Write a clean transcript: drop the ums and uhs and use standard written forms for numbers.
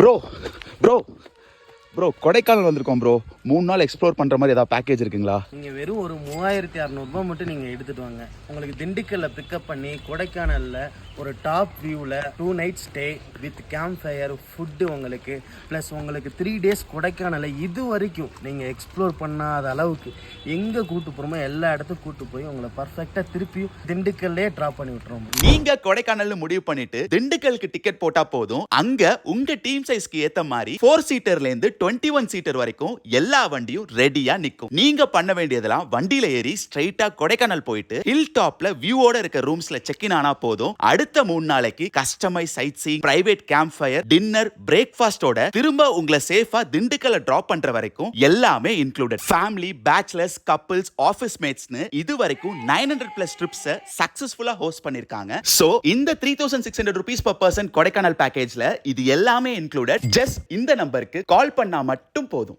Bro bro bro Kodaikanal வந்திருக்கோம் bro. 3 நாள் explore பண்ணுற மாதிரி ஏதாவது பேக்கேஜ் இருக்குங்களா? நீங்கள் வெறும் ஒரு 3600 மட்டும் நீங்கள் எடுத்துகிட்டு வாங்க. உங்களுக்கு திண்டுக்கல்லில் பிக்கப் பண்ணி கொடைக்கானலில் ஒரு டாப் வியூவில் 2 night stay with camp fire food உங்களுக்கு ப்ளஸ் உங்களுக்கு 3 டேஸ் கொடைக்கானலை இது வரைக்கும் நீங்கள் எக்ஸ்ப்ளோர் பண்ணாத அளவுக்கு எங்கே கூட்டு போகிறோமோ எல்லா இடத்துக்கும் கூட்டு போய் உங்களை பர்ஃபெக்டாக திருப்பியும் திண்டுக்கல்லே ட்ராப் பண்ணி விட்டுருவோம். நீங்க கொடைக்கானல் முடிவு பண்ணிட்டு திண்டுக்கலுக்கு டிக்கெட் போட்டா போதும், அங்க உங்க டீம் சைஸ்க்கு ஏத்த மாதிரி 4 சீட்டர்ல இருந்து 21 சீட்டர் வரைக்கும் எல்லா வண்டியும் ரெடியா நிக்கும். நீங்க பண்ண வேண்டியதெல்லாம் வண்டியில ஏறி ஸ்ட்ரைட்டா கொடைக்கானல் போயிட்டு ஹில் டாப்ல வியூவோட இருக்க ரூம்ஸ்ல செக் இன் ஆனா போதும். அடுத்த 3 நாளைக்கு customise sightseeing, private campfire, dinner, பிரேக்ஃபாஸ்டோட திரும்ப உங்களை சேஃபா திண்டுக்கல்ல டிராப் பண்ற வரைக்கும் எல்லாமே included. Family, bachelors, couples, office மேட்ஸ்னு இது வரைக்கும் 900+ ட்ரிப்ஸ் சக்சஸ்ஃபுல்லா ஹோஸ்ட் பண்ணிருக்காங்க. சோ இந்த 3600 rupees per person கொடைக்கானல் பேக்கேஜ்ல இது எல்லாமே இன்க்ளூடட். ஜஸ்ட் இந்த நம்பருக்கு கால் பண்ணா மட்டும் போதும்.